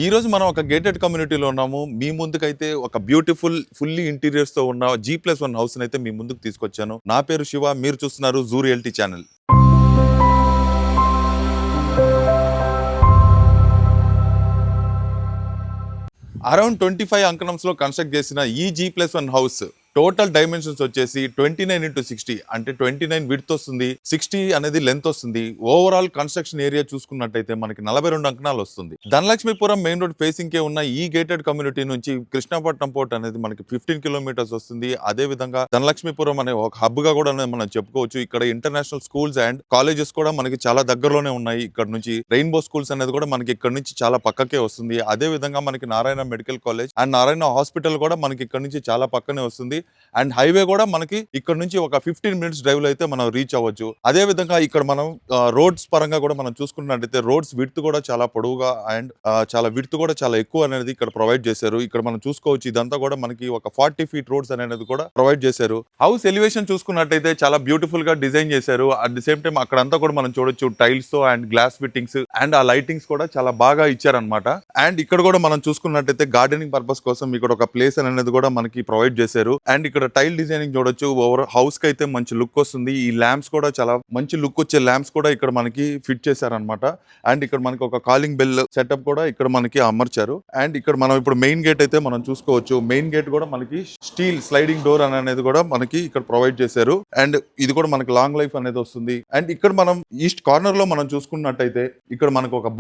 ఈ రోజు మనం ఒక గేటెడ్ కమ్యూనిటీలో ఉన్నాము. మీ ముందుకైతే ఒక బ్యూటిఫుల్ ఫుల్లీ ఇంటీరియర్స్‌తో ఉన్న G+1 హౌస్‌నైతే మీ ముందుకు తీసుకొచ్చాను. నా పేరు శివ. మీరు చూస్తున్నారు జూ రియల్టీ ఛానల్. అరౌండ్ 25 అంకణంస్‌లో కన్‌స్ట్రక్ట్ చేసిన ఈ G+1 హౌస్ టోటల్ డైమెన్షన్స్ వచ్చేసి 29x60 అంటే 29 విడ్త్ వస్తుంది, 60 అనేది లెంత్ వస్తుంది. ఓవరాల్ కన్స్ట్రక్షన్ ఏరియా చూసుకున్నట్టయితే మనకి 42 అంకణాలు వస్తుంది. ధనలక్ష్మీపురం మెయిన్ రోడ్ ఫేసింగ్ కే ఉన్న ఈ గేటెడ్ కమ్యూనిటీ నుంచి కృష్ణపట్నం పోర్ట్ అనేది మనకి 15 కిలోమీటర్స్ వస్తుంది. అదే విధంగా ధనలక్ష్మీపురం అనే ఒక హబ్ గా కూడా మనం చెప్పుకోవచ్చు. ఇక్కడ ఇంటర్నేషనల్ స్కూల్స్ అండ్ కాలేజెస్ కూడా మనకి చాలా దగ్గరలోనే ఉన్నాయి. ఇక్కడ నుంచి రెయిన్బో స్కూల్స్ అనేది కూడా మనకి ఇక్కడ నుంచి చాలా పక్కకే వస్తుంది. అదే విధంగా మనకి Narayana medical college and Narayana hospital కూడా మనకి ఇక్కడ నుంచి చాలా పక్కనే వస్తుంది. అండ్ హైవే కూడా మనకి ఇక్కడ నుంచి ఒక 15 మినిట్స్ డ్రైవ్ లో అయితే మనం రీచ్ అవ్వచ్చు. అదే విధంగా ఇక్కడ మనం రోడ్స్ పరంగా కూడా మనం చూసుకున్నట్టయితే రోడ్స్ విడ్త్ కూడా చాలా పొడవుగా అండ్ చాలా విడ్త్ కూడా చాలా ఎక్కువ అనేది ఇక్కడ ప్రొవైడ్ చేశారు. ఇక్కడ మనం చూసుకోవచ్చు ఇదంతా కూడా మనకి ఒక 40 ఫీట్ రోడ్స్ అనేది కూడా ప్రొవైడ్ చేశారు. హౌస్ ఎలివేషన్ చూసుకున్నట్టయితే చాలా బ్యూటిఫుల్ గా డిజైన్ చేశారు. అట్ ది సేమ్ టైం అక్కడంతా కూడా మనం చూడొచ్చు టైల్స్ తో అండ్ గ్లాస్ ఫిట్టింగ్స్ అండ్ ఆ లైటింగ్స్ కూడా చాలా బాగా ఇచ్చారనమాట. అండ్ ఇక్కడ కూడా మనం చూసుకున్నట్టయితే గార్డెనింగ్ పర్పస్ కోసం ఇక్కడ ఒక ప్లేస్ అనేది కూడా మనకి ప్రొవైడ్ చేశారు. అండ్ ఇక్కడ టైల్ డిజైనింగ్ చూడొచ్చు. ఓవర్ హౌస్ కి అయితే మంచి లుక్ వస్తుంది. ఈ ల్యాంప్స్ కూడా చాలా మంచి లుక్ వచ్చే ల్యాంప్స్ కూడా ఇక్కడ మనకి ఫిట్ చేశారనమాట. అండ్ ఇక్కడ మనకి ఒక కాలింగ్ బెల్ సెటప్ కూడా ఇక్కడ మనకి అమర్చారు. అండ్ ఇక్కడ మనం ఇప్పుడు మెయిన్ గేట్ అయితే మనం చూసుకోవచ్చు. మెయిన్ గేట్ కూడా మనకి స్టీల్ స్లైడింగ్ డోర్ అనేది కూడా మనకి ఇక్కడ ప్రొవైడ్ చేశారు. అండ్ ఇది కూడా మనకి లాంగ్ లైఫ్ అనేది వస్తుంది. అండ్ ఇక్కడ మనం ఈస్ట్ కార్నర్ లో మనం చూసుకున్నట్టయితే ఇక్కడ మనకు ఒక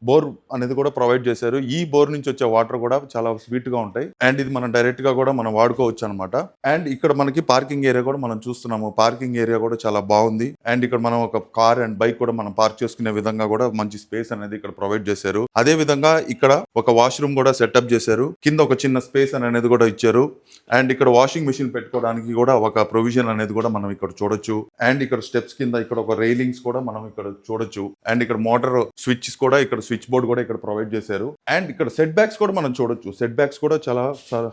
బోర్ అనేది కూడా ప్రొవైడ్ చేశారు. ఈ బోర్ నుంచి వచ్చే వాటర్ కూడా చాలా స్వీట్ గా ఉంటాయి. అండ్ ఇది మనం డైరెక్ట్ గా కూడా మనం వాడుకోవచ్చు అనమాట. అండ్ ఇక్కడ మనకి పార్కింగ్ ఏరియా కూడా మనం చూస్తున్నాము. పార్కింగ్ ఏరియా కూడా చాలా బాగుంది. అండ్ ఇక్కడ మనం ఒక కార్ అండ్ బైక్ కూడా మనం పార్క్ చేసుకునే విధంగా కూడా మంచి స్పేస్ అనేది ఇక్కడ ప్రొవైడ్ చేశారు. అదే విధంగా ఇక్కడ ఒక వాష్రూమ్ కూడా సెటప్ చేశారు. కింద ఒక చిన్న స్పేస్ అనేది కూడా ఇచ్చారు. అండ్ ఇక్కడ వాషింగ్ మెషిన్ పెట్టుకోవడానికి కూడా ఒక ప్రొవిజన్ అనేది కూడా మనం ఇక్కడ చూడొచ్చు. అండ్ ఇక్కడ స్టెప్స్ కింద ఇక్కడ ఒక రైలింగ్స్ కూడా మనం ఇక్కడ చూడొచ్చు. అండ్ ఇక్కడ మోటార్ స్విచ్స్ కూడా ఇక్కడ స్విచ్ బోర్డ్ కూడా ఇక్కడ ప్రొవైడ్ చేశారు. అండ్ ఇక్కడ సెట్ బ్యాక్స్ కూడా మనం చూడొచ్చు. సెట్ బ్యాక్స్ కూడా చాలా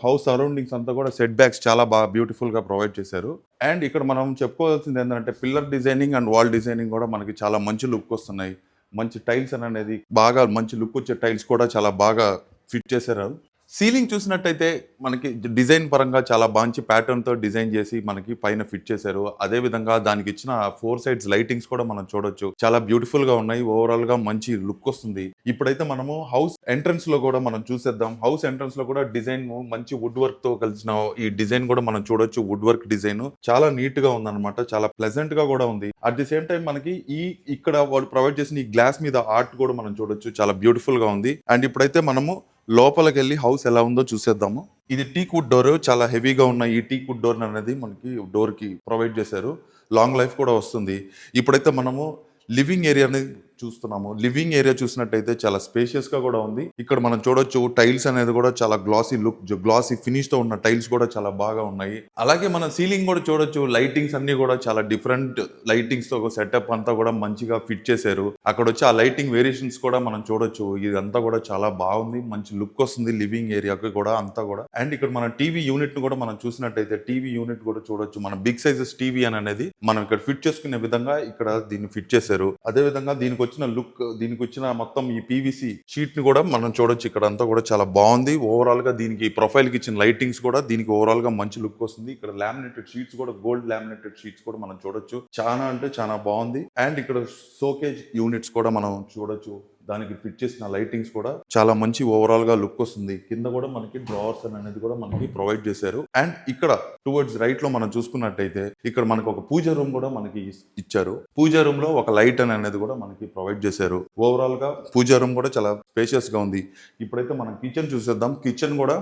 హౌస్ సరౌండింగ్స్ అంతా కూడా సెట్ బ్యాక్స్ చాలా బాగా బ్యూటిఫుల్ గా ప్రొవైడ్ చేశారు. అండ్ ఇక్కడ మనం చెప్పుకోవాల్సింది ఏంటంటే pillar designing and wall designing కూడా మనకి చాలా మంచి లుక్ వస్తున్నాయి. మంచి టైల్స్ అనేది బాగా మంచి లుక్ వచ్చే టైల్స్ కూడా చాలా బాగా ఫిట్ చేశారు. సీలింగ్ చూసినట్టయితే మనకి డిజైన్ పరంగా చాలా మంచి ప్యాటర్న్ తో డిజైన్ చేసి మనకి పైన ఫిట్ చేశారు. అదే విధంగా దానికి ఇచ్చిన 4 సైడ్స్ లైటింగ్స్ కూడా మనం చూడొచ్చు. చాలా బ్యూటిఫుల్ గా ఉన్నాయి. ఓవరాల్ గా మంచి లుక్ వస్తుంది. ఇప్పుడైతే మనము హౌస్ ఎంట్రన్స్ లో కూడా మనం చూసేద్దాం. హౌస్ ఎంట్రన్స్ లో కూడా డిజైన్ మంచి వుడ్ వర్క్ తో కలిసిన ఈ డిజైన్ కూడా మనం చూడొచ్చు. వుడ్ వర్క్ డిజైన్ చాలా నీట్ గా ఉందన్నమాట. చాలా ప్లెజెంట్ గా కూడా ఉంది. అట్ ది సేమ్ టైం మనకి ఇక్కడ వాళ్ళు ప్రొవైడ్ చేసిన ఈ గ్లాస్ మీద ఆర్ట్ కూడా మనం చూడొచ్చు. చాలా బ్యూటిఫుల్ గా ఉంది. అండ్ ఇప్పుడైతే మనము లోపలికి వెళ్ళి హౌస్ ఎలా ఉందో చూసేద్దాము. ఇది టీక్ వుడ్ డోర్. చాలా హెవీగా ఉన్న ఈ టీక్ వుడ్ డోర్ అనేది మనకి డోర్ కి ప్రొవైడ్ చేశారు. లాంగ్ లైఫ్ కూడా వస్తుంది. ఇప్పుడైతే మనము లివింగ్ ఏరియాని చూస్తున్నాము. లివింగ్ ఏరియా చూసినట్టయితే చాలా స్పేషియస్ గా కూడా ఉంది. ఇక్కడ మనం చూడొచ్చు టైల్స్ అనేది కూడా చాలా గ్లాసీ లుక్, గ్లాసీ ఫినిష్ తో ఉన్న టైల్స్ కూడా చాలా బాగా ఉన్నాయి. అలాగే మన సీలింగ్ కూడా చూడొచ్చు. లైటింగ్స్ అన్ని కూడా చాలా డిఫరెంట్ లైటింగ్స్ తో సెటప్ అంతా కూడా మంచిగా ఫిట్ చేశారు. అక్కడ వచ్చి ఆ లైటింగ్ వేరియేషన్స్ కూడా మనం చూడొచ్చు. ఇదంతా కూడా చాలా బాగుంది. మంచి లుక్ వస్తుంది లివింగ్ ఏరియాకి కూడా అంతా కూడా. అండ్ ఇక్కడ మన టీవీ యూనిట్ ను కూడా మనం చూసినట్టయితే టీవీ యూనిట్ కూడా చూడొచ్చు. మన బిగ్ సైజెస్ టీవీ అనేది మనం ఇక్కడ ఫిట్ చేసుకునే విధంగా ఇక్కడ దీన్ని ఫిట్ చేశారు. అదే విధంగా దీనికి వచ్చిన లుక్, దీనికి వచ్చిన మొత్తం ఈ పీవీసీ షీట్ ని కూడా మనం చూడొచ్చు. ఇక్కడ అంతా కూడా చాలా బాగుంది. ఓవరాల్ గా దీనికి ప్రొఫైల్ కి ఇచ్చిన లైటింగ్స్ కూడా దీనికి ఓవరాల్ గా మంచి లుక్ వస్తుంది. ఇక్కడ లామినేటెడ్ షీట్స్ కూడా గోల్డ్ లామినేటెడ్ షీట్స్ కూడా మనం చూడొచ్చు. చాలా అంటే చాలా బాగుంది. అండ్ ఇక్కడ షోకేజ్ యూనిట్స్ కూడా మనం చూడొచ్చు. దానికి ఫిట్ చేసిన లైటింగ్స్ కూడా చాలా మంచి ఓవరాల్ గా లుక్ వస్తుంది. కింద కూడా మనకి డ్రావర్స్ అనేది కూడా మనకి ప్రొవైడ్ చేశారు. అండ్ ఇక్కడ టువర్డ్స్ రైట్ లో మనం చూసుకున్నట్టయితే ఇక్కడ మనకు ఒక పూజ రూమ్ కూడా మనకి ఇచ్చారు. పూజ రూమ్ లో ఒక లైట్ అనేది కూడా మనకి ప్రొవైడ్ చేశారు. ఓవరాల్ గా పూజ రూమ్ కూడా చాలా స్పేషియస్ గా ఉంది. ఇప్పుడైతే మనం కిచెన్ చూసేద్దాం. కిచెన్ కూడా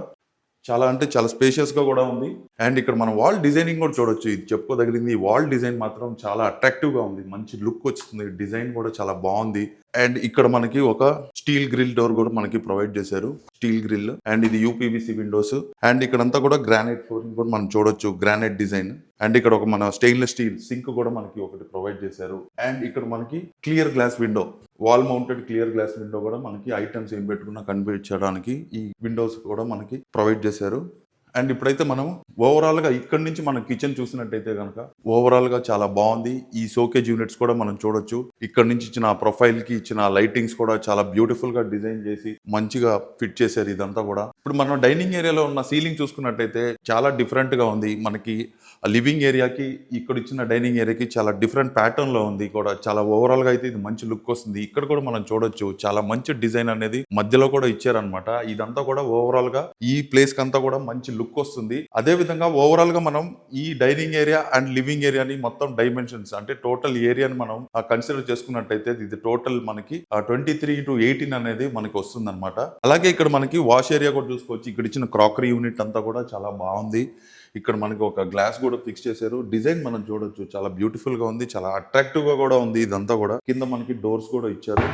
చాలా అంటే చాలా స్పేషియస్ గా కూడా ఉంది. అండ్ ఇక్కడ మనం వాల్ డిజైనింగ్ కూడా చూడొచ్చు. ఇది చెప్పుకోదగినది. ఈ వాల్ డిజైన్ మాత్రం చాలా అట్రాక్టివ్ గా ఉంది. మంచి లుక్ వస్తుంది. డిజైన్ కూడా చాలా బాగుంది. అండ్ ఇక్కడ మనకి ఒక స్టీల్ గ్రిల్ డోర్ కూడా మనకి ప్రొవైడ్ చేశారు. స్టీల్ గ్రిల్ అండ్ ఇది యూపీవీసీ విండోస్. అండ్ ఇక్కడంతా కూడా గ్రానైట్ ఫ్లోరింగ్ కూడా మనం చూడొచ్చు. Granite design. అండ్ ఇక్కడ ఒక మన స్టెయిన్లెస్ స్టీల్ సింక్ కూడా మనకి ఒకటి ప్రొవైడ్ చేశారు. అండ్ ఇక్కడ మనకి clear glass window, wall mounted clear glass window కూడా మనకి ఐటమ్స్ ఏం పెట్టుకున్నా కనిపించడానికి ఈ విండోస్ కూడా మనకి ప్రొవైడ్ చేశారు. అండ్ ఇప్పుడైతే మనం ఓవరాల్‌గా ఇక్కడి నుంచి మనం కిచెన్ చూసినట్టయితే గనక ఓవరాల్‌గా చాలా బావుంది. ఈ షోకేజ్ యూనిట్స్ కూడా మనం చూడొచ్చు. ఇక్కడి నుంచి ఇచ్చిన ప్రొఫైల్‌కి ఇచ్చిన లైటింగ్స్ కూడా చాలా బ్యూటిఫుల్‌గా డిజైన్ చేసి మంచిగా ఫిట్ చేశారు ఇదంతా కూడా. ఇప్పుడు మనం డైనింగ్ ఏరియాలో ఉన్న సీలింగ్ చూసుకున్నట్టయితే చాలా డిఫరెంట్‌గా ఉంది. మనకి లివింగ్ ఏరియాకి ఇక్కడ ఇచ్చిన డైనింగ్ ఏరియాకి చాలా డిఫరెంట్ ప్యాటర్న్‌లో ఉంది కూడా. చాలా ఓవరాల్‌గా అయితే ఇది మంచి లుక్ వస్తుంది. ఇక్కడ కూడా మనం చూడొచ్చు. చాలా మంచి డిజైన్ అనేది మధ్యలో కూడా ఇచ్చారనమాట. ఇదంతా కూడా ఓవరాల్‌గా ఈ ప్లేస్‌కంతా కూడా మంచి లుక్ వస్తుంది. అదే విధంగా ఓవరాల్‌గా మనం ఈ డైనింగ్ ఏరియా అండ్ లివింగ్ ఏరియాని మొత్తం డైమెన్షన్స్ అంటే టోటల్ ఏరియాని మనం కన్సిడర్ చేసుకున్నట్టయితే ఇది టోటల్ మనకి 23x18 అనేది మనకి వస్తుందన్నమాట. అలాగే ఇక్కడ మనకి వాష్ ఏరియా కూడా చూసుకోవచ్చు. ఇక్కడ ఇచ్చిన క్రాకరీ యూనిట్ అంతా కూడా చాలా బాగుంది. ఇక్కడ మనకి ఒక గ్లాస్ కూడా ఫిక్స్ చేశారు. డిజైన్ మనం చూడొచ్చు. చాలా బ్యూటిఫుల్ గా ఉంది. చాలా అట్రాక్టివ్ గా కూడా ఉంది ఇదంతా కూడా. కింద మనకి డోర్స్ కూడా ఇచ్చారు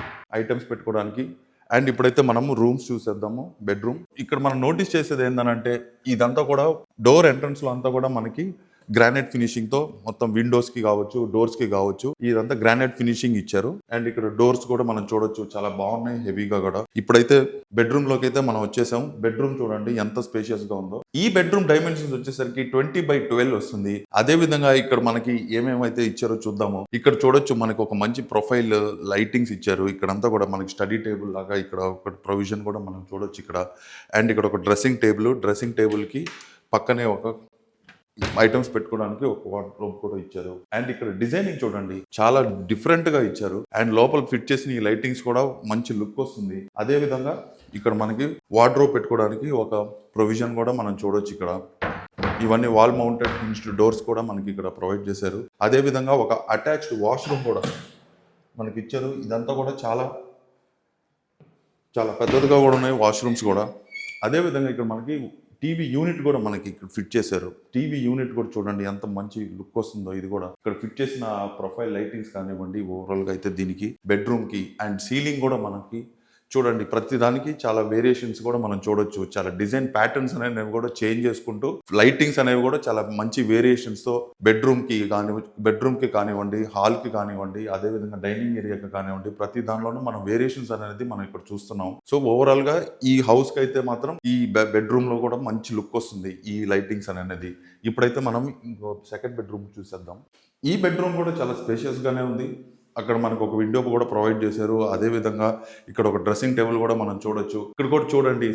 ఐటమ్స్ పెట్టుకోవడానికి. అండ్ ఇప్పుడైతే మనము రూమ్స్ చూసేద్దాము. బెడ్రూమ్ ఇక్కడ మనం నోటీస్ చేసేది ఏంటంటే ఇదంతా కూడా డోర్ ఎంట్రన్స్ లో అంతా కూడా మనకి గ్రానైట్ ఫినిషింగ్ తో మొత్తం విండోస్ కి కావచ్చు, డోర్స్ కి కావచ్చు, ఇదంతా గ్రానైట్ ఫినిషింగ్ ఇచ్చారు. అండ్ ఇక్కడ డోర్స్ కూడా మనం చూడొచ్చు. చాలా బాగున్నాయి హెవీగా కూడా. ఇప్పుడైతే బెడ్రూమ్ లోకి అయితే మనం వచ్చేసాం. బెడ్రూమ్ చూడండి ఎంత స్పేషియస్ గా ఉందో. ఈ బెడ్రూమ్ డైమెన్షన్స్ వచ్చేసరికి 20x12 వస్తుంది. అదే విధంగా ఇక్కడ మనకి ఏమేమైతే ఇచ్చారో చూద్దాము. ఇక్కడ చూడొచ్చు మనకి ఒక మంచి ప్రొఫైల్ లైటింగ్స్ ఇచ్చారు. ఇక్కడంతా కూడా మనకి స్టడీ టేబుల్ లాగా ఇక్కడ ఒక ప్రొవిజన్ కూడా మనం చూడొచ్చు ఇక్కడ. అండ్ ఇక్కడ ఒక డ్రెస్సింగ్ టేబుల్ కి పక్కనే ఒక ఐటమ్స్ పెట్టుకోవడానికి ఒక వార్డ్రోబ్ కూడా ఇచ్చారు. అండ్ ఇక్కడ డిజైనింగ్ చూడండి చాలా డిఫరెంట్ గా ఇచ్చారు. అండ్ లోపల ఫిట్ చేసిన ఈ లైటింగ్స్ కూడా మంచి లుక్ వస్తుంది. అదే విధంగా ఇక్కడ మనకి వార్డ్రోబ్ పెట్టుకోవడానికి ఒక ప్రొవిజన్ కూడా మనం చూడొచ్చు ఇక్కడ. ఇవన్నీ వాల్ మౌంటెడ్ హింజ్డ్ డోర్స్ కూడా మనకి ఇక్కడ ప్రొవైడ్ చేశారు. అదే విధంగా ఒక అటాచ్డ్ వాష్రూమ్ కూడా మనకి ఇచ్చారు. ఇదంతా కూడా చాలా చాలా పెద్దదిగా కూడా ఉన్నాయి వాష్రూమ్స్ కూడా. అదే విధంగా ఇక్కడ మనకి టీవీ యూనిట్ కూడా మనకి ఇక్కడ ఫిట్ చేశారు. టీవీ యూనిట్ కూడా చూడండి ఎంత మంచి లుక్ వస్తుందో. ఇది కూడా ఇక్కడ ఫిట్ చేసిన ప్రొఫైల్ లైటింగ్స్ కానివ్వండి, ఓవరాల్ గా అయితే దీనికి బెడ్రూమ్ కి అండ్ సీలింగ్ కూడా మనకి చూడండి ప్రతి దానికి చాలా వేరియేషన్స్ కూడా మనం చూడొచ్చు. చాలా డిజైన్ ప్యాటర్న్స్ అనేవి కూడా చేంజ్ చేసుకుంటూ లైటింగ్స్ అనేవి కూడా చాలా మంచి వేరియేషన్స్ తో బెడ్రూమ్ కి కానివ్వండి, హాల్ కి కానివ్వండి, అదే విధంగా డైనింగ్ ఏరియాకి కానివ్వండి, ప్రతి దానిలోనూ మనం వేరియేషన్స్ అనేది మనం ఇక్కడ చూస్తున్నాం. సో ఓవరాల్ గా ఈ హౌస్ కి అయితే మాత్రం ఈ బెడ్రూమ్ లో కూడా మంచి లుక్ వస్తుంది ఈ లైటింగ్స్ అనేది. ఇప్పుడైతే మనం ఇంకో సెకండ్ బెడ్రూమ్ చూసేద్దాం. ఈ బెడ్రూమ్ కూడా చాలా స్పేషియస్ గానే ఉంది. అక్కడ మనకు ఒక విండో కూడా ప్రొవైడ్ చేశారు. అదే విధంగా ఇక్కడ ఒక డ్రెస్సింగ్ టేబుల్ కూడా మనం చూడొచ్చు. ఇక్కడ కూడా చూడండి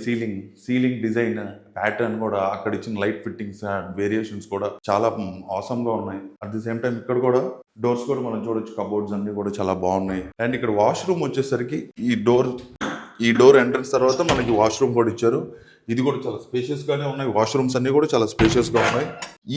సీలింగ్ డిజైన్ ప్యాటర్న్ కూడా అక్కడ ఇచ్చిన లైట్ ఫిట్టింగ్స్ వేరియేషన్స్ కూడా చాలా ఆసమ్ గా ఉన్నాయి. అట్ ది సేమ్ టైం ఇక్కడ కూడా డోర్స్ కూడా మనం చూడొచ్చు. కబోర్డ్స్ అన్ని కూడా చాలా బాగున్నాయి. అండ్ ఇక్కడ వాష్రూమ్ వచ్చేసరికి ఈ డోర్ ఎంట్రన్స్ తర్వాత మనకి వాష్రూమ్ కూడా ఇచ్చారు. ఇది కూడా చాలా స్పేషియస్ గానే ఉన్నాయి. వాష్రూమ్స్ అన్ని కూడా చాలా స్పేషియస్ గా ఉన్నాయి.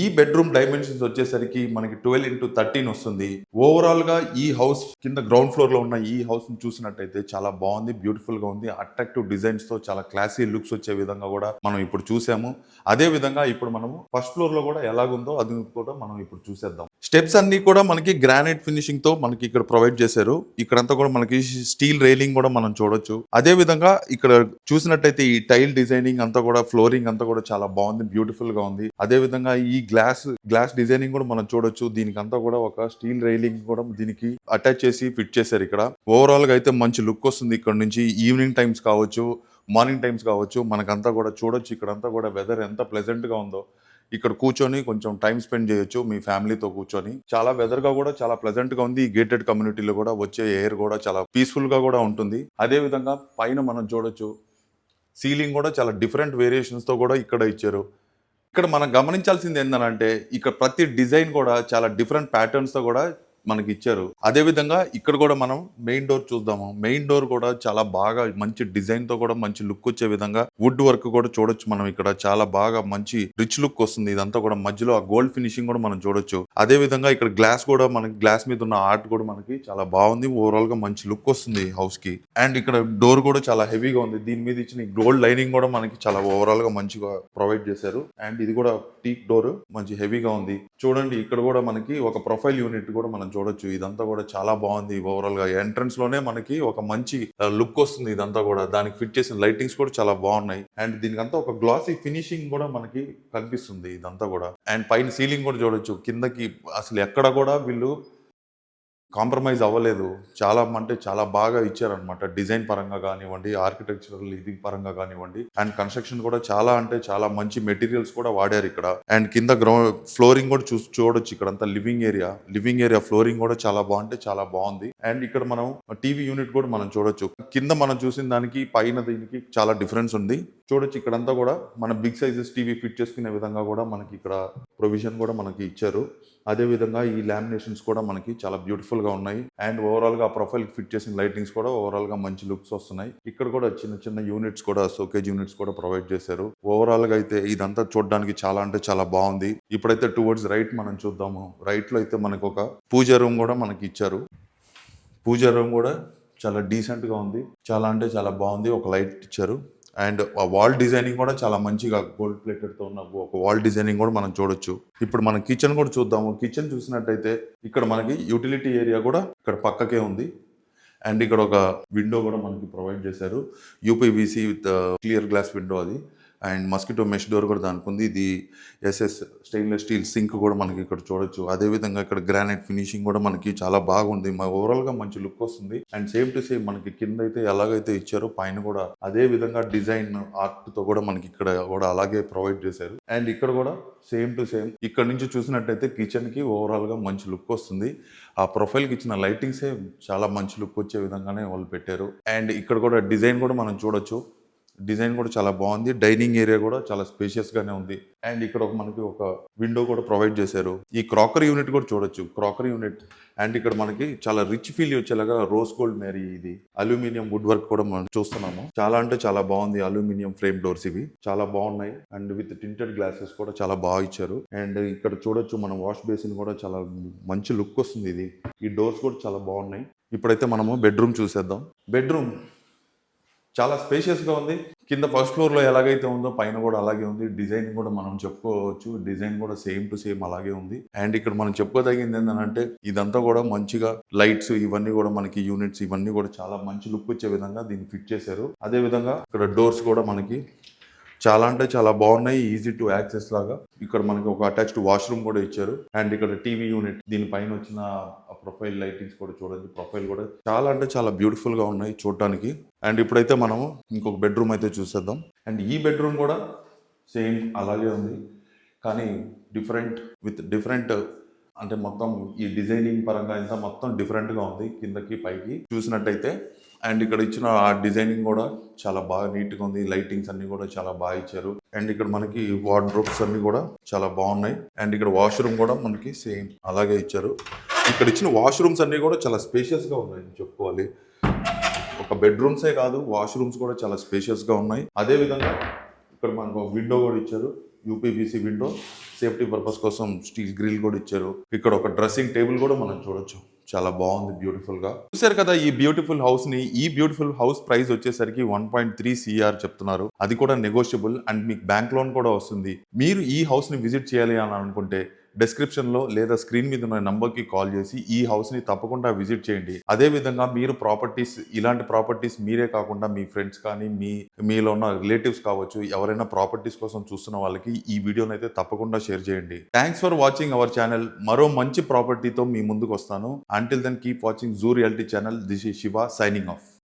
ఈ బెడ్రూమ్ డైమెన్షన్స్ వచ్చేసరికి మనకి 12x13 వస్తుంది. ఓవరాల్ గా ఈ హౌస్ కింద గ్రౌండ్ ఫ్లోర్ లో ఉన్న ఈ హౌస్ ని చూసినట్టయితే చాలా బాగుంది, బ్యూటిఫుల్ గా ఉంది. అట్రాక్టివ్ డిజైన్స్ తో చాలా క్లాసీ లుక్స్ వచ్చే విధంగా కూడా మనం ఇప్పుడు చూసాము. అదే విధంగా ఇప్పుడు మనము ఫస్ట్ ఫ్లోర్ లో కూడా ఎలాగుందో అది కూడా మనం ఇప్పుడు చూసేద్దాం. స్టెప్స్ అన్ని కూడా మనకి గ్రానైట్ ఫినిషింగ్ తో మనకి ఇక్కడ ప్రొవైడ్ చేశారు. ఇక్కడంతా కూడా మనకి స్టీల్ రైలింగ్ కూడా మనం చూడొచ్చు. అదే విధంగా ఇక్కడ చూసినట్టయితే ఈ టైల్ డిజైనింగ్ అంతా కూడా ఫ్లోరింగ్ అంతా కూడా చాలా బాగుంది, బ్యూటిఫుల్ గా ఉంది. అదే విధంగా ఈ గ్లాస్ డిజైనింగ్ కూడా మనం చూడొచ్చు. దీనికి అంతా కూడా ఒక స్టీల్ రైలింగ్ కూడా దీనికి అటాచ్ చేసి ఫిట్ చేశారు ఇక్కడ. ఓవరాల్ గా అయితే మంచి లుక్ వస్తుంది. ఇక్కడ నుంచి ఈవినింగ్ టైమ్స్ కావచ్చు, మార్నింగ్ టైమ్స్ కావచ్చు, మనకంతా కూడా చూడొచ్చు. ఇక్కడంతా కూడా వెదర్ ఎంత ప్లెజెంట్ గా ఉందో. ఇక్కడ కూర్చొని కొంచెం టైం స్పెండ్ చేయొచ్చు మీ ఫ్యామిలీతో కూర్చొని. చాలా వెదర్ గా కూడా చాలా ప్లెజెంట్ గా ఉంది. ఈ గేటెడ్ కమ్యూనిటీలో కూడా వచ్చే ఎయిర్ కూడా చాలా పీస్ఫుల్ గా కూడా ఉంటుంది. అదే విధంగా పైన మనం చూడొచ్చు సీలింగ్ కూడా చాలా డిఫరెంట్ వేరియేషన్స్ తో కూడా ఇక్కడ ఇచ్చారు. ఇక్కడ మనం గమనించాల్సింది ఏంటంటే ఇక్కడ ప్రతి డిజైన్ కూడా చాలా డిఫరెంట్ ప్యాటర్న్స్ తో కూడా మనకి ఇచ్చారు. అదే విధంగా ఇక్కడ కూడా మనం మెయిన్ డోర్ చూద్దాము. మెయిన్ డోర్ కూడా చాలా బాగా మంచి డిజైన్ తో కూడా మంచి లుక్ వచ్చే విధంగా వుడ్ వర్క్ కూడా చూడొచ్చు. మనం ఇక్కడ చాలా బాగా మంచి రిచ్ లుక్ వస్తుంది. ఇదంతా కూడా మధ్యలో ఆ గోల్డ్ ఫినిషింగ్ కూడా మనం చూడొచ్చు. అదే విధంగా ఇక్కడ గ్లాస్ కూడా మనకి గ్లాస్ మీద ఉన్న ఆర్ట్ కూడా మనకి చాలా బాగుంది. ఓవరాల్ గా మంచి లుక్ వస్తుంది హౌస్ కి. అండ్ ఇక్కడ డోర్ కూడా చాలా హెవీగా ఉంది. దీని మీద ఇచ్చిన గోల్డ్ లైనింగ్ కూడా మనకి చాలా ఓవరాల్ గా మంచిగా ప్రొవైడ్ చేశారు. అండ్ ఇది కూడా టీక్ డోర్ మంచి హెవీగా ఉంది. చూడండి ఇక్కడ కూడా మనకి ఒక ప్రొఫైల్ యూనిట్ కూడా మనం చూడొచ్చు. ఇదంతా కూడా చాలా బాగుంది. ఓవరాల్ గా ఎంట్రన్స్ లోనే మనకి ఒక మంచి లుక్ వస్తుంది. ఇదంతా కూడా దానికి ఫిట్ చేసిన లైటింగ్స్ కూడా చాలా బాగున్నాయి. అండ్ దీనికంతా ఒక గ్లాసీ ఫినిషింగ్ కూడా మనకి కనిపిస్తుంది ఇదంతా కూడా. అండ్ పైన సీలింగ్ కూడా చూడొచ్చు. కిందకి అసలు ఎక్కడ కూడా వీళ్ళు కాంప్రమైజ్ అవ్వలేదు. చాలా అంటే చాలా బాగా ఇచ్చారనమాట. డిజైన్ పరంగా గానివ్వండి, ఆర్కిటెక్చరల్ ఇది పరంగా గానివ్వండి, అండ్ కన్‌స్ట్రక్షన్ కూడా చాలా అంటే చాలా మంచి మెటీరియల్స్ కూడా వాడారిక్కడ. అండ్ కింద ఫ్లోరింగ్ కూడా చూడొచ్చు ఇక్కడంతా living area. Living area flooring కూడా చాలా బాగుంటే చాలా బాగుంది. అండ్ ఇక్కడ మనం టీవీ యూనిట్ కూడా మనం చూడొచ్చు. కింద మనం చూసిన దానికి పైన దీనికి చాలా డిఫరెన్స్ ఉంది. చూడొచ్చు ఇక్కడంతా కూడా మన బిగ్ సైజెస్ టీవీ ఫిట్ చేసుకునే విధంగా కూడా మనకి ఇక్కడ ప్రొవిజన్ కూడా మనకి ఇచ్చారు. అదే విధంగా ఈ లామినేషన్స్ కూడా మనకి చాలా బ్యూటిఫుల్ గా ఉన్నాయి. అండ్ ఓవరాల్ గా ప్రొఫైల్ ఫిట్ చేసిన లైటింగ్స్ కూడా ఓవరాల్ గా మంచి లుక్స్ వస్తున్నాయి. ఇక్కడ కూడా చిన్న చిన్న యూనిట్స్ కూడా షోకేజ్ యూనిట్స్ కూడా ప్రొవైడ్ చేశారు. ఓవరాల్ గా అయితే ఇదంతా చూడడానికి చాలా అంటే చాలా బాగుంది. ఇప్పుడైతే టువర్డ్స్ రైట్ మనం చూద్దాము. రైట్ లో అయితే మనకు ఒక పూజ రూమ్ కూడా మనకి ఇచ్చారు. పూజ రూమ్ కూడా చాలా డీసెంట్ గా ఉంది. చాలా అంటే చాలా బాగుంది. ఒక లైట్ ఇచ్చారు. అండ్ ఆ వాల్ డిజైనింగ్ కూడా చాలా మంచిగా గోల్డ్ ప్లేటెడ్తో ఉన్న ఒక వాల్ డిజైనింగ్ కూడా మనం చూడొచ్చు. ఇప్పుడు మనం కిచెన్ కూడా చూద్దాము. కిచెన్ చూసినట్టయితే ఇక్కడ మనకి యూటిలిటీ ఏరియా కూడా ఇక్కడ పక్కకే ఉంది. అండ్ ఇక్కడ ఒక విండో కూడా మనకి ప్రొవైడ్ చేశారు. UPVC with clear glass window అది. అండ్ మస్కిటో మెష్ డోర్ కూడా దానికి ఉంది. ఇది ఎస్ఎస్ స్టెయిన్లెస్ స్టీల్ సింక్ కూడా మనకి ఇక్కడ చూడొచ్చు. అదేవిధంగా ఇక్కడ గ్రానైట్ ఫినిషింగ్ కూడా మనకి చాలా బాగుంది. ఓవరాల్గా మంచి లుక్ వస్తుంది. అండ్ సేమ్ టు సేమ్ మనకి కింద అయితే ఎలాగైతే ఇచ్చారో పైన కూడా అదే విధంగా డిజైన్ ఆర్ట్తో కూడా మనకి ఇక్కడ కూడా అలాగే ప్రొవైడ్ చేశారు. అండ్ ఇక్కడ కూడా సేమ్ టు సేమ్ ఇక్కడ నుంచి చూసినట్టయితే కిచెన్కి ఓవరాల్గా మంచి లుక్ వస్తుంది. ఆ ప్రొఫైల్కి ఇచ్చిన లైటింగ్సే చాలా మంచి లుక్ వచ్చే విధంగానే వాళ్ళు పెట్టారు. అండ్ ఇక్కడ కూడా డిజైన్ కూడా మనం చూడొచ్చు. డిజైన్ కూడా చాలా బాగుంది. డైనింగ్ ఏరియా కూడా చాలా స్పేషియస్ గానే ఉంది. అండ్ ఇక్కడ మనకి ఒక విండో కూడా ప్రొవైడ్ చేశారు. ఈ క్రాకరీ యూనిట్ కూడా చూడొచ్చు. క్రాకరీ యూనిట్ అండ్ ఇక్కడ మనకి చాలా రిచ్ ఫీల్ వచ్చేలాగా రోజ్ గోల్డ్ మేరీ ఇది అల్యూమినియం వుడ్ వర్క్ కూడా మనం చూస్తున్నాము. చాలా అంటే చాలా బాగుంది. అల్యూమినియం ఫ్రేమ్ డోర్స్ ఇవి చాలా బాగున్నాయి. అండ్ విత్ టింటెడ్ గ్లాసెస్ కూడా చాలా బాగా ఇచ్చారు. అండ్ ఇక్కడ చూడొచ్చు మనం వాష్ బేసిన్ కూడా చాలా మంచి లుక్ వస్తుంది. ఇది ఈ డోర్స్ కూడా చాలా బాగున్నాయి. ఇప్పుడైతే మనము బెడ్రూమ్ చూసేద్దాం. బెడ్రూమ్ చాలా స్పేషియస్గా ఉంది. కింద ఫస్ట్ ఫ్లోర్లో ఎలాగైతే ఉందో పైన కూడా అలాగే ఉంది. డిజైన్ కూడా మనం చెప్పుకోవచ్చు. డిజైన్ కూడా సేమ్ టు సేమ్ అలాగే ఉంది. అండ్ ఇక్కడ మనం చెప్పుకోదగింది ఏంటంటే ఇదంతా కూడా మంచిగా లైట్స్ ఇవన్నీ కూడా మనకి యూనిట్స్ ఇవన్నీ కూడా చాలా మంచి లుక్ వచ్చే విధంగా దీన్ని ఫిట్ చేశారు. అదే విధంగా ఇక్కడ డోర్స్ కూడా మనకి చాలా అంటే చాలా బాగున్నాయి. ఈజీ టు యాక్సెస్ లాగా. ఇక్కడ మనకి ఒక అటాచ్డ్ వాష్రూమ్ కూడా ఇచ్చారు. అండ్ ఇక్కడ టీవీ యూనిట్ దీనిపైన వచ్చిన ప్రొఫైల్ లైటింగ్స్ కూడా చూడండి. ప్రొఫైల్ కూడా చాలా అంటే చాలా బ్యూటిఫుల్ గా ఉన్నాయి చూడడానికి. అండ్ ఇప్పుడైతే మనము ఇంకొక బెడ్రూమ్ అయితే చూసేద్దాం. అండ్ ఈ బెడ్రూమ్ కూడా సేమ్ అలాగే ఉంది. కానీ డిఫరెంట్ అంటే మొత్తం ఈ డిజైనింగ్ పరంగా ఇంత మొత్తం డిఫరెంట్గా ఉంది కిందకి పైకి చూసినట్టయితే. అండ్ ఇక్కడ ఇచ్చిన ఆ డిజైనింగ్ కూడా చాలా బాగా నీట్గా ఉంది. లైటింగ్స్ అన్ని కూడా చాలా బాగా ఇచ్చారు. అండ్ ఇక్కడ మనకి వార్డ్రోబ్స్ అన్ని కూడా చాలా బాగున్నాయి. అండ్ ఇక్కడ వాష్రూమ్ కూడా మనకి సేమ్ అలాగే ఇచ్చారు. ఇక్కడ ఇచ్చిన వాష్రూమ్స్ అన్ని కూడా చాలా స్పేషియస్గా ఉన్నాయి చెప్పుకోవాలి. ఒక బెడ్రూమ్సే కాదు వాష్రూమ్స్ కూడా చాలా స్పేషియస్గా ఉన్నాయి. అదే విధంగా ఇక్కడ మనకు ఒక విండో కూడా ఇచ్చారు. యూపీవీసీ విండో సేఫ్టీ పర్పస్ కోసం స్టీల్ గ్రిల్ కూడా ఇచ్చారు. ఇక్కడ ఒక డ్రెస్సింగ్ టేబుల్ కూడా మనం చూడొచ్చు. చాలా బాగుంది బ్యూటిఫుల్ గా. చూసారు కదా ఈ బ్యూటిఫుల్ హౌస్ ని. ఈ బ్యూటిఫుల్ హౌస్ ప్రైస్ వచ్చేసరికి 1.3 CR చెప్తున్నారు. అది కూడా నెగోషియబుల్. అండ్ మీకు బ్యాంక్ లోన్ కూడా వస్తుంది. మీరు ఈ హౌస్ ని విజిట్ చేయాలి అని అనుకుంటే డిస్క్రిప్షన్ లో లేదా స్క్రీన్ మీద ఉన్న నంబర్ కి కాల్ చేసి ఈ హౌస్ ని తప్పకుండా విజిట్ చేయండి. అదే విధంగా మీరు ఇలాంటి ప్రాపర్టీస్ మీరే కాకుండా మీ ఫ్రెండ్స్ కానీ మీలో ఉన్న రిలేటివ్స్ కావచ్చు, ఎవరైనా ప్రాపర్టీస్ కోసం చూస్తున్న వాళ్ళకి ఈ వీడియోని అయితే తప్పకుండా షేర్ చేయండి. Thanks for watching our channel. మరో మంచి ప్రాపర్టీతో మీ ముందుకు వస్తాను. Until then keep watching Zoo Reality channel. This is Shiva signing of.